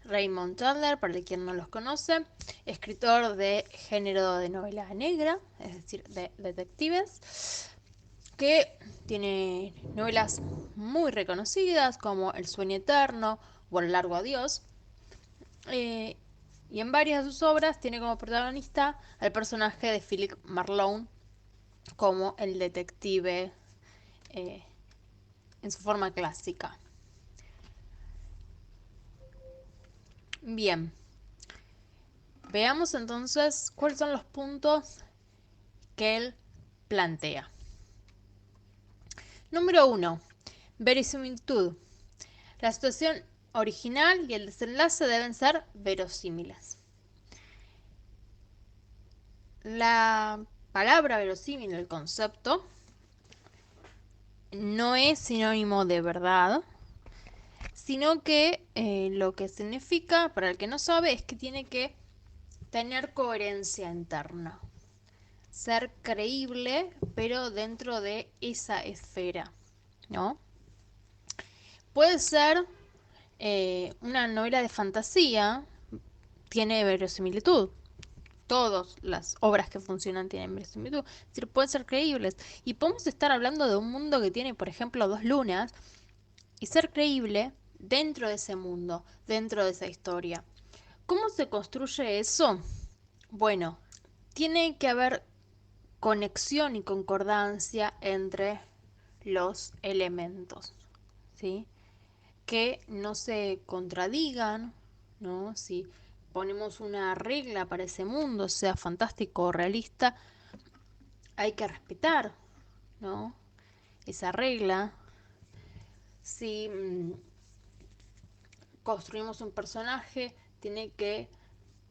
Raymond Chandler, para quien no los conoce, escritor de género de novela negra, es decir, de detectives, que tiene novelas muy reconocidas como El sueño eterno o El largo adiós. Eh, y en varias de sus obras tiene como protagonista al personaje de Philip Marlowe como el detective eh, en su forma clásica. Bien, veamos entonces cuáles son los puntos que él plantea. Número 1. Verosimilitud. La situación original y el desenlace deben ser verosímiles. La palabra verosímil, el concepto, no es sinónimo de verdad, sino que lo que significa, para el que no sabe, es que tiene que tener coherencia interna, ser creíble, pero dentro de esa esfera, ¿no? Puede ser una novela de fantasía, tiene verosimilitud. Todas las obras que funcionan tienen verosimilitud. Es decir, pueden ser creíbles. Y podemos estar hablando de un mundo que tiene, por ejemplo, 2 lunas y ser creíble dentro de ese mundo, dentro de esa historia. ¿Cómo se construye eso? Bueno, tiene que haber conexión y concordancia entre los elementos, ¿sí? Que no se contradigan, ¿no? Si ponemos una regla para ese mundo, sea fantástico o realista, hay que respetar, ¿no? Esa regla. Si construimos un personaje, tiene que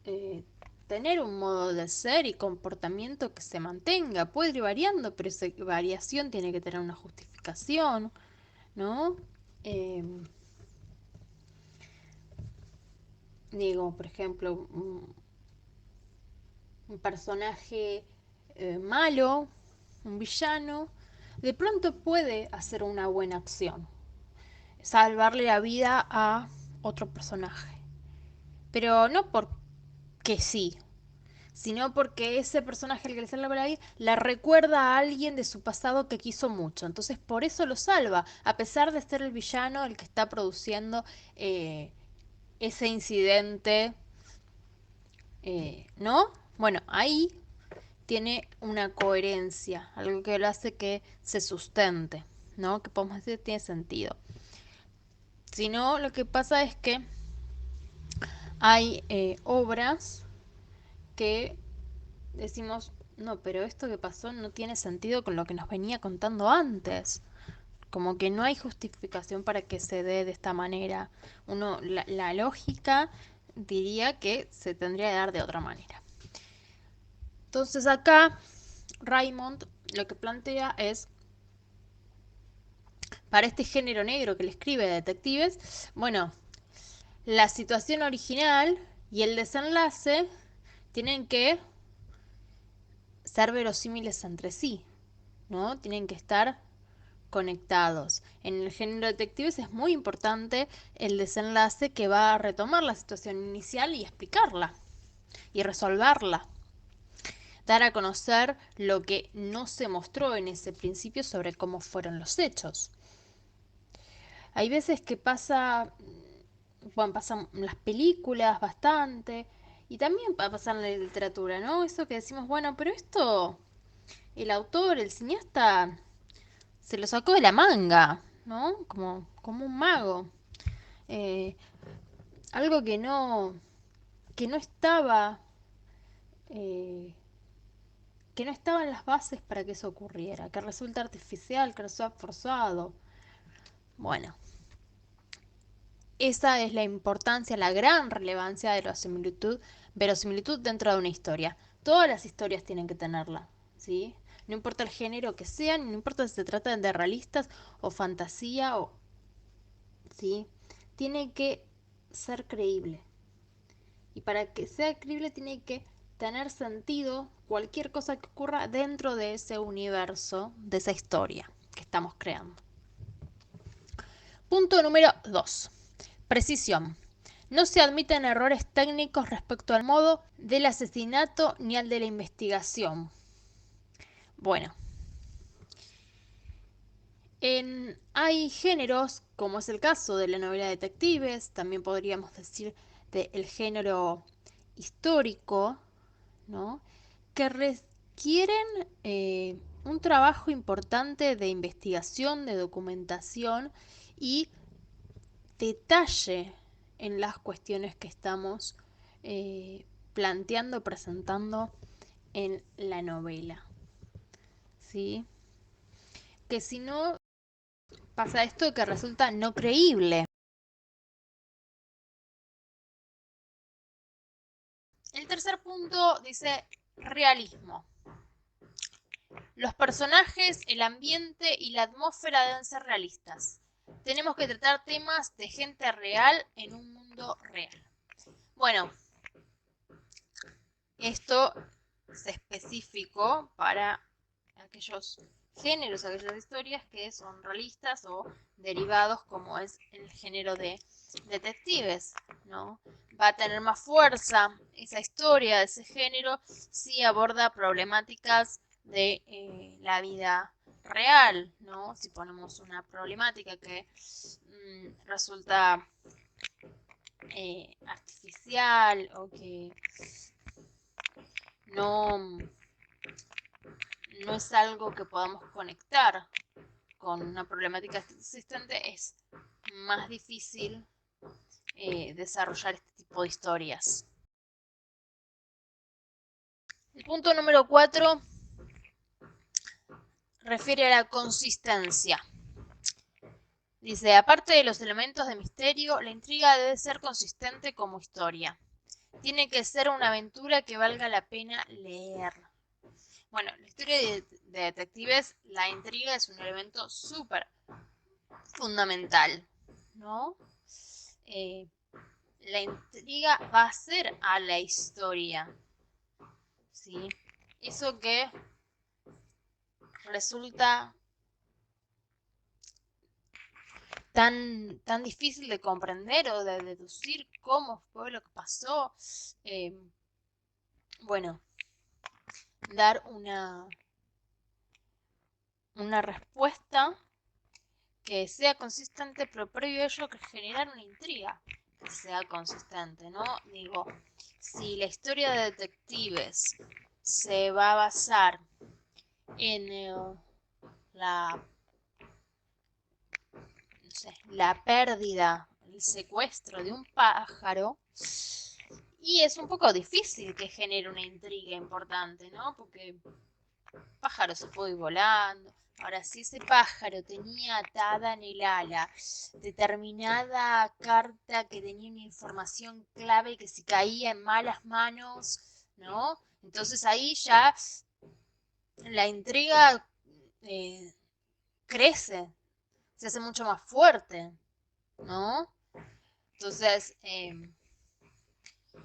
eh, tener un modo de ser y comportamiento que se mantenga. Puede ir variando, pero esa variación tiene que tener una justificación, ¿no? Eh, digo, por ejemplo, un personaje malo, un villano, de pronto puede hacer una buena acción, salvarle la vida a otro personaje. Pero no porque sí, sino porque ese personaje al que le salva la vida la recuerda a alguien de su pasado que quiso mucho. Entonces por eso lo salva, a pesar de ser el villano el que está produciendo ese incidente, ¿no? Bueno, ahí tiene una coherencia, algo que lo hace que se sustente, ¿no? Que podemos decir tiene sentido. Si no, lo que pasa es que hay obras que decimos, no, pero esto que pasó no tiene sentido con lo que nos venía contando antes. Como que no hay justificación para que se dé de esta manera. La lógica diría que se tendría que dar de otra manera. Entonces acá Raymond lo que plantea es, para este género negro que le escribe de detectives, bueno, la situación original y el desenlace tienen que ser verosímiles entre sí, ¿no? Tienen que estar conectados. En el género de detectives es muy importante el desenlace que va a retomar la situación inicial y explicarla y resolverla. Dar a conocer lo que no se mostró en ese principio sobre cómo fueron los hechos. Hay veces que pasa, bueno, pasan las películas bastante, y también va a pasar en la literatura, ¿no? Eso que decimos, bueno, pero esto, el autor, el cineasta, se lo sacó de la manga, ¿no? Como un mago. Eh, algo que no estaba, eh, que no estaba en las bases para que eso ocurriera, que resulta artificial, que resulta forzado. Bueno, esa es la importancia, la gran relevancia de la similitud, verosimilitud dentro de una historia. Todas las historias tienen que tenerla, ¿sí? No importa el género que sean, no importa si se trata de realistas o fantasía, ¿sí? Tiene que ser creíble. Y para que sea creíble tiene que tener sentido cualquier cosa que ocurra dentro de ese universo, de esa historia que estamos creando. Punto número 2. Precisión. No se admiten errores técnicos respecto al modo del asesinato ni al de la investigación. Bueno, hay géneros, como es el caso de la novela de detectives, también podríamos decir del género histórico, ¿no? Que requieren un trabajo importante de investigación, de documentación y detalle en las cuestiones que estamos planteando, presentando en la novela, ¿sí? Que si no pasa esto que resulta no creíble. El tercer punto dice realismo. Los personajes, el ambiente y la atmósfera deben ser realistas. Tenemos que tratar temas de gente real en un mundo real. Bueno, esto es específico para aquellos géneros, aquellas historias que son realistas o derivados como es el género de detectives, ¿no? Va a tener más fuerza esa historia de ese género si aborda problemáticas de la vida real, ¿no? Si ponemos una problemática que resulta artificial o que no, no es algo que podamos conectar con una problemática existente, es más difícil desarrollar este tipo de historias. El punto número 4 refiere a la consistencia. Dice, aparte de los elementos de misterio, la intriga debe ser consistente como historia. Tiene que ser una aventura que valga la pena leer. Bueno, la historia de detectives, la intriga es un elemento súper fundamental, ¿no? Eh, la intriga va a ser a la historia, ¿sí? Eso que resulta tan difícil de comprender o de deducir cómo fue lo que pasó. Eh, bueno, dar una respuesta que sea consistente, pero previo a ello que generar una intriga que sea consistente, ¿no? Digo, si la historia de detectives se va a basar en la, no sé, la pérdida, el secuestro de un pájaro, y es un poco difícil que genere una intriga importante, ¿no? Porque el pájaro se puede ir volando. Ahora, si ese pájaro tenía atada en el ala determinada carta que tenía una información clave que si caía en malas manos, ¿no? Entonces ahí ya la intriga eh, crece, se hace mucho más fuerte, ¿no? Entonces,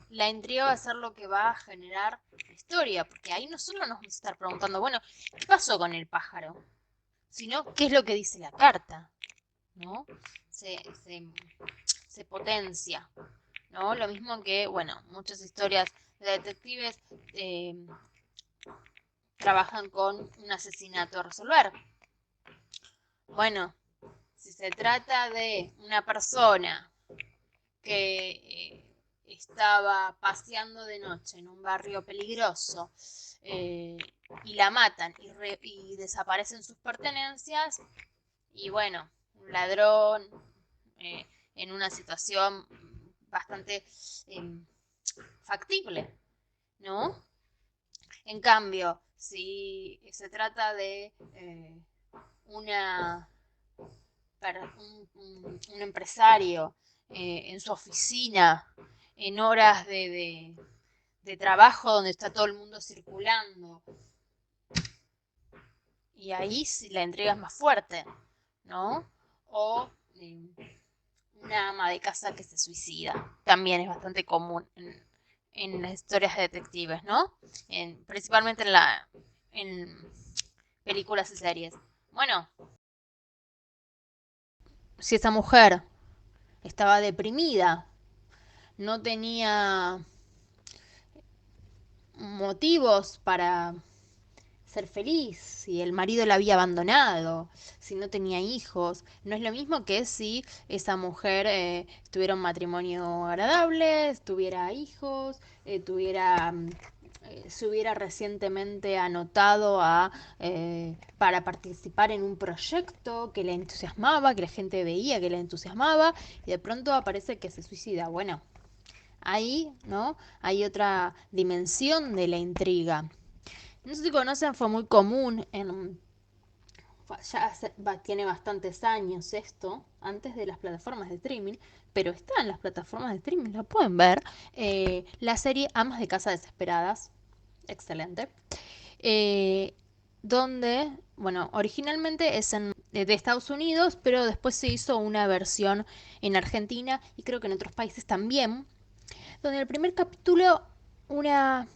la intriga va a ser lo que va a generar la historia, porque ahí no solo nos vamos a estar preguntando, bueno, ¿qué pasó con el pájaro? Sino, ¿qué es lo que dice la carta? ¿No? Se, se, se potencia, ¿no? Lo mismo que, bueno, muchas historias de detectives trabajan con un asesinato a resolver. Bueno, si se trata de una persona que estaba paseando de noche en un barrio peligroso eh, y la matan y desaparecen sus pertenencias, y bueno, un ladrón en una situación bastante eh, factible, ¿no? En cambio, si se trata de una un empresario en su oficina, en horas de trabajo donde está todo el mundo circulando. Y ahí sí la entrega es más fuerte, ¿no? O una ama de casa que se suicida. También es bastante común en las historias de detectives, ¿no? Principalmente en películas y series. Bueno, si esa mujer estaba deprimida no tenía motivos para ser feliz, si el marido la había abandonado, si no tenía hijos. No es lo mismo que si esa mujer tuviera un matrimonio agradable, tuviera hijos, se hubiera recientemente anotado para participar en un proyecto que le entusiasmaba, que la gente veía que le entusiasmaba, y de pronto aparece que se suicida. Bueno, ahí, ¿no? Hay otra dimensión de la intriga. No sé si conocen, fue muy común tiene bastantes años esto, antes de las plataformas de streaming, pero está en las plataformas de streaming, la pueden ver. La serie Amas de Casa Desesperadas, excelente. eh, Donde, bueno, originalmente es de Estados Unidos, pero después se hizo una versión en Argentina y creo que en otros países también, donde el primer capítulo una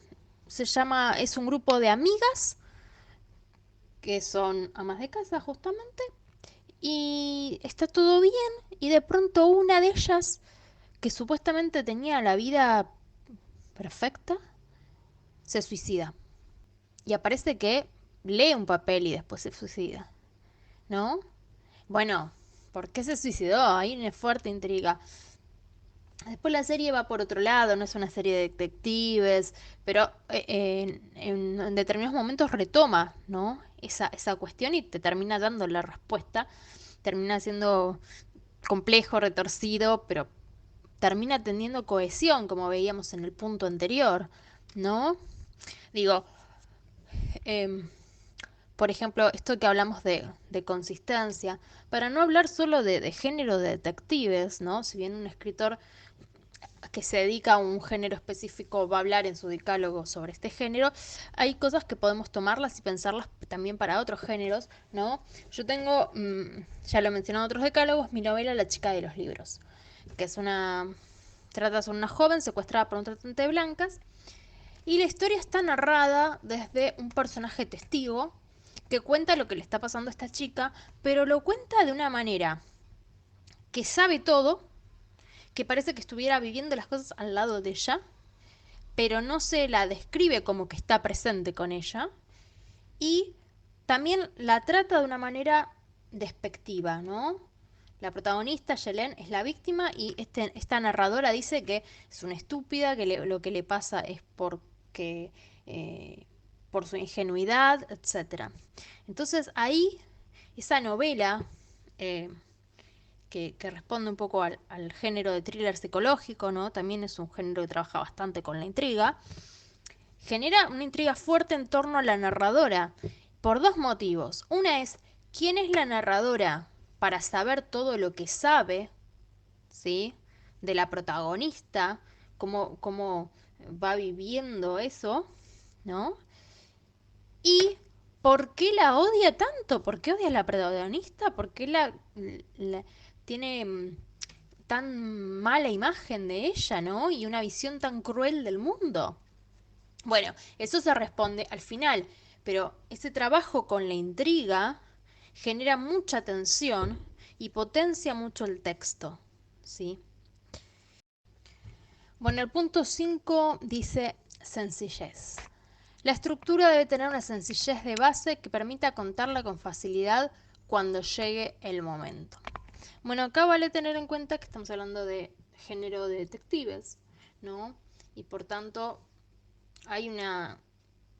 es un grupo de amigas que son amas de casa justamente, y está todo bien, y de pronto una de ellas, que supuestamente tenía la vida perfecta, se suicida. Y aparece que lee un papel y después se suicida, ¿no? Bueno, ¿por qué se suicidó? Hay una fuerte intriga. Después la serie va por otro lado, no es una serie de detectives, pero en determinados momentos retoma, ¿no? Esa cuestión y te termina dando la respuesta. Termina siendo complejo, retorcido, pero termina teniendo cohesión, como veíamos en el punto anterior, ¿no? Digo, eh, por ejemplo, esto que hablamos de consistencia, para no hablar solo de género de detectives, ¿no? Si bien un escritor que se dedica a un género específico va a hablar en su decálogo sobre este género, hay cosas que podemos tomarlas y pensarlas también para otros géneros, ¿no? Yo tengo, ya lo he mencionado en otros decálogos, mi novela La chica de los libros, que es trata sobre una joven secuestrada por un tratante de blancas, y la historia está narrada desde un personaje testigo que cuenta lo que le está pasando a esta chica, pero lo cuenta de una manera que sabe todo, que parece que estuviera viviendo las cosas al lado de ella, pero no se la describe como que está presente con ella. Y también la trata de una manera despectiva, ¿no? La protagonista, Yelén, es la víctima y esta narradora dice que es una estúpida, que lo que le pasa es eh, por su ingenuidad, etcétera. Entonces ahí, esa novela, eh, que responde un poco al género de thriller psicológico, ¿no? También es un género que trabaja bastante con la intriga, genera una intriga fuerte en torno a la narradora, por dos motivos. Una es, ¿quién es la narradora para saber todo lo que sabe, ¿sí? De la protagonista, cómo va viviendo eso, ¿no? Y ¿por qué la odia tanto? ¿Por qué odia a la protagonista? ¿Por qué la tiene tan mala imagen de ella, ¿no? Y una visión tan cruel del mundo. Bueno, eso se responde al final, pero ese trabajo con la intriga genera mucha tensión y potencia mucho el texto, ¿sí? Bueno, el punto 5 dice sencillez. La estructura debe tener una sencillez de base que permita contarla con facilidad cuando llegue el momento. Bueno, acá vale tener en cuenta que estamos hablando de género de detectives, ¿no? Y por tanto hay una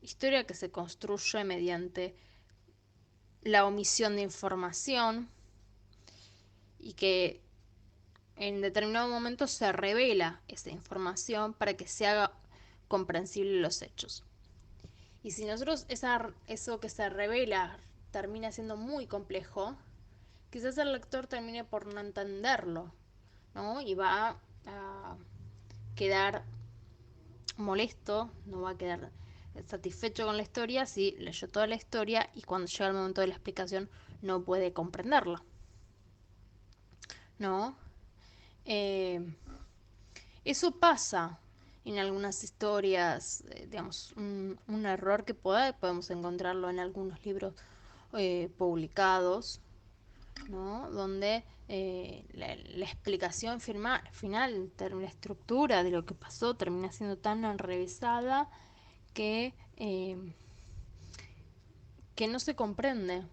historia que se construye mediante la omisión de información y que en determinado momento se revela esa información para que se haga comprensible los hechos. Y si nosotros eso que se revela termina siendo muy complejo, quizás el lector termine por no entenderlo, ¿no? Y va a quedar molesto, no va a quedar satisfecho con la historia si leyó toda la historia y cuando llega el momento de la explicación no puede comprenderla, ¿no? Eh, Eso pasa en algunas historias, digamos, un error que podemos encontrarlo en algunos libros publicados, ¿no? Donde la explicación final, la estructura de lo que pasó termina siendo tan enrevesada que, que no se comprende,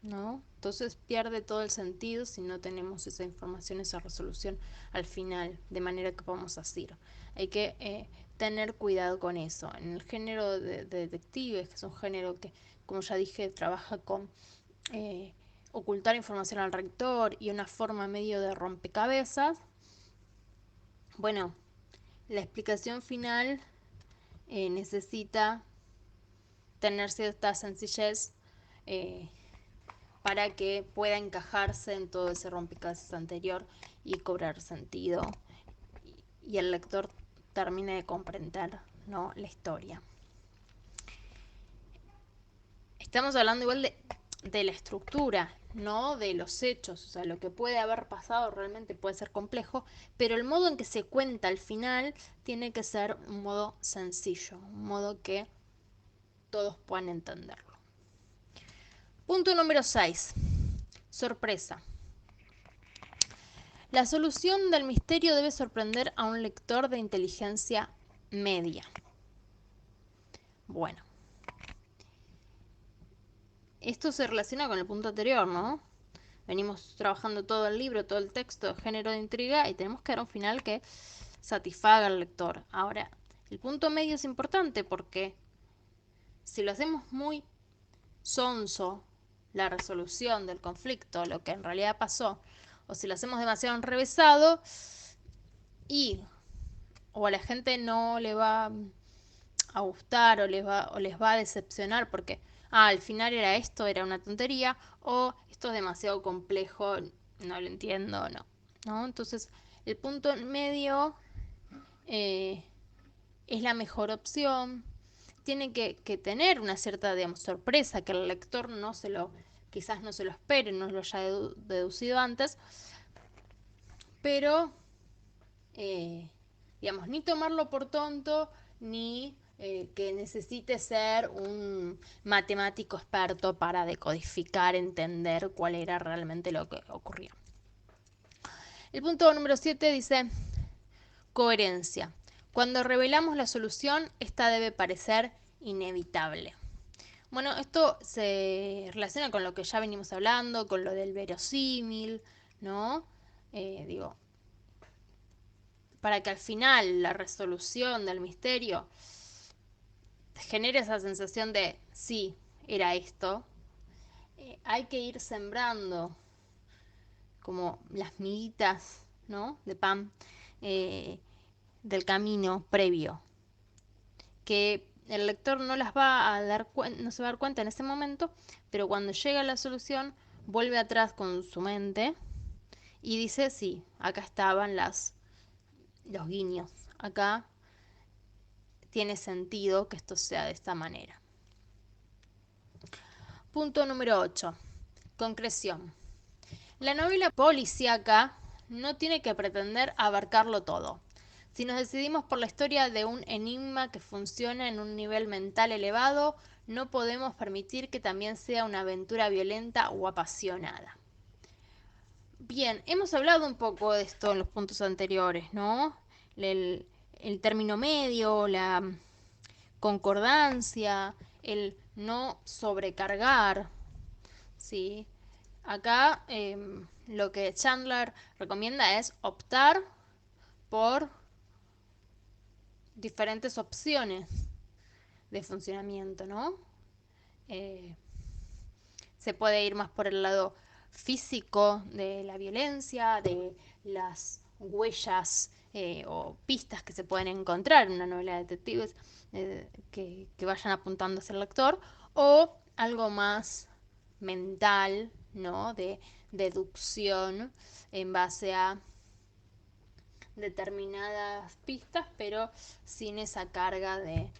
¿no? Entonces pierde todo el sentido si no tenemos esa información, esa resolución al final, de manera que podamos asir. Hay que tener cuidado con eso. En el género de detectives, que es un género que, como ya dije, trabaja con ocultar información al rector y una forma medio de rompecabezas, bueno, la explicación final necesita tener cierta sencillez eh, para que pueda encajarse en todo ese rompecabezas anterior y cobrar sentido y el lector termine de comprender, ¿no?, la historia. Estamos hablando igual de la estructura, no de los hechos. O sea, lo que puede haber pasado realmente puede ser complejo, pero el modo en que se cuenta al final tiene que ser un modo sencillo, un modo que todos puedan entenderlo. Punto número 6. Sorpresa. La solución del misterio debe sorprender a un lector de inteligencia media. Bueno, esto se relaciona con el punto anterior, ¿no? Venimos trabajando todo el libro, todo el texto, género de intriga, y tenemos que dar un final que satisfaga al lector. Ahora, el punto medio es importante porque si lo hacemos muy sonso, la resolución del conflicto, lo que en realidad pasó, o si lo hacemos demasiado enrevesado, y o a la gente no le va a gustar o les va a decepcionar porque al final era esto, era una tontería, o esto es demasiado complejo, no lo entiendo, no. Entonces, el punto medio eh, es la mejor opción. Tiene que tener una cierta, digamos, sorpresa, que el lector no se lo, quizás no se lo espere, no lo haya deducido antes, pero digamos, ni tomarlo por tonto, ni que necesite ser un matemático experto para decodificar, entender cuál era realmente lo que ocurría. El punto número 7 dice coherencia. Cuando revelamos la solución, esta debe parecer inevitable. Bueno, esto se relaciona con lo que ya venimos hablando, con lo del verosímil, ¿no? Digo, para que al final la resolución del misterio genere esa sensación de sí, era esto, hay que ir sembrando como las miguitas, ¿no?, de pan del camino previo, que el lector no las va a no se va a dar cuenta en ese momento, pero cuando llega la solución vuelve atrás con su mente y dice sí, acá estaban los guiños, acá tiene sentido que esto sea de esta manera. Punto número 8. Concreción. La novela policíaca no tiene que pretender abarcarlo todo. Si nos decidimos por la historia de un enigma que funciona en un nivel mental elevado, no podemos permitir que también sea una aventura violenta o apasionada. Bien, hemos hablado un poco de esto en los puntos anteriores, ¿no? El término medio, la concordancia, el no sobrecargar, ¿sí? Acá lo que Chandler recomienda es optar por diferentes opciones de funcionamiento, ¿no? Se puede ir más por el lado físico de la violencia, de las huellas o pistas que se pueden encontrar en una novela de detectives que vayan apuntando hacia el lector, o algo más mental, ¿no?, de deducción en base a determinadas pistas, pero sin esa carga de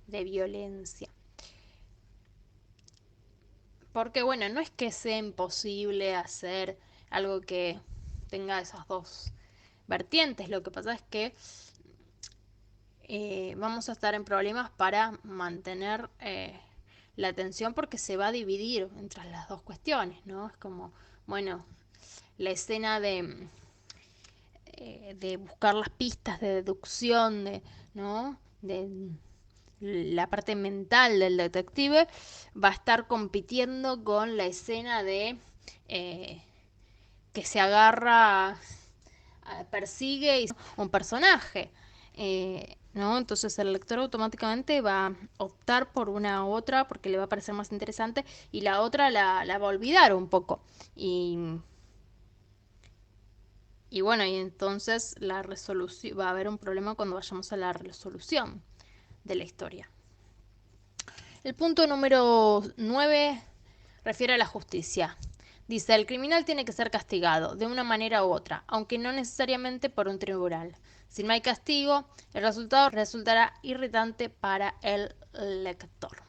violencia. Porque bueno, no es que sea imposible hacer algo que tenga esas dos vertientes, lo que pasa es que vamos a estar en problemas para mantener la atención porque se va a dividir entre las dos cuestiones, ¿no? Es como bueno, la escena de buscar las pistas de deducción, ¿no? De la parte mental del detective, va a estar compitiendo con la escena de eh, que se agarra, persigue un personaje. ¿No? Entonces el lector automáticamente va a optar por una u otra porque le va a parecer más interesante y la otra la va a olvidar un poco. Y bueno, y entonces la resolución, va a haber un problema cuando vayamos a la resolución de la historia. El punto número 9 refiere a la justicia. Dice, el criminal tiene que ser castigado de una manera u otra, aunque no necesariamente por un tribunal. Si no hay castigo, el resultado resultará irritante para el lector.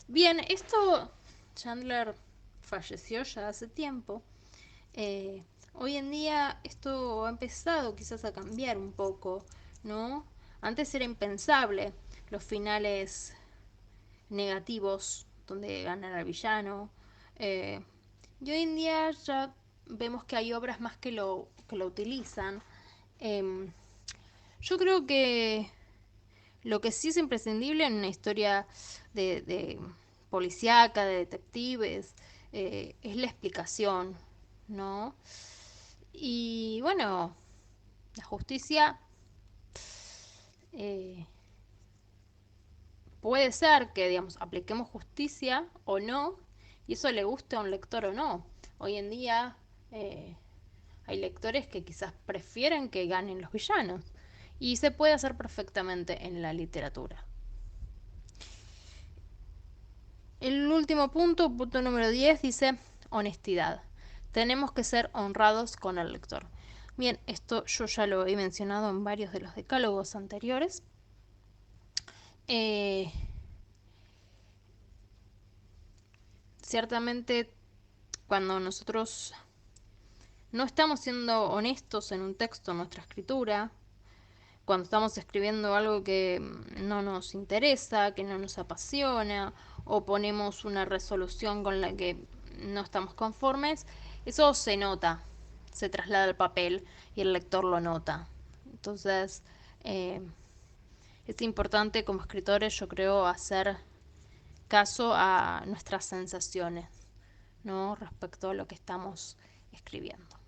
Bien, esto Chandler falleció ya hace tiempo. Hoy en día esto ha empezado quizás a cambiar un poco, ¿no? Antes era impensable los finales negativos donde gana el villano. Y hoy en día ya vemos que hay obras más que lo utilizan. Eh, yo creo que lo que sí es imprescindible en una historia de policíaca, de detectives, es la explicación, ¿no? Y bueno, la justicia eh, puede ser que, digamos, apliquemos justicia o no, y eso le guste a un lector o no. Hoy en día eh, hay lectores que quizás prefieren que ganen los villanos, y se puede hacer perfectamente en la literatura. El último punto, punto número 10, dice honestidad. Tenemos que ser honrados con el lector. Bien, esto yo ya lo he mencionado en varios de los decálogos anteriores. Eh, Ciertamente, cuando nosotros no estamos siendo honestos en un texto, en nuestra escritura, cuando estamos escribiendo algo que no nos interesa, que no nos apasiona, o ponemos una resolución con la que no estamos conformes, eso se nota, se traslada al papel y el lector lo nota. Entonces, eh, es importante como escritores, yo creo, hacer caso a nuestras sensaciones, ¿no? Respecto a lo que estamos escribiendo.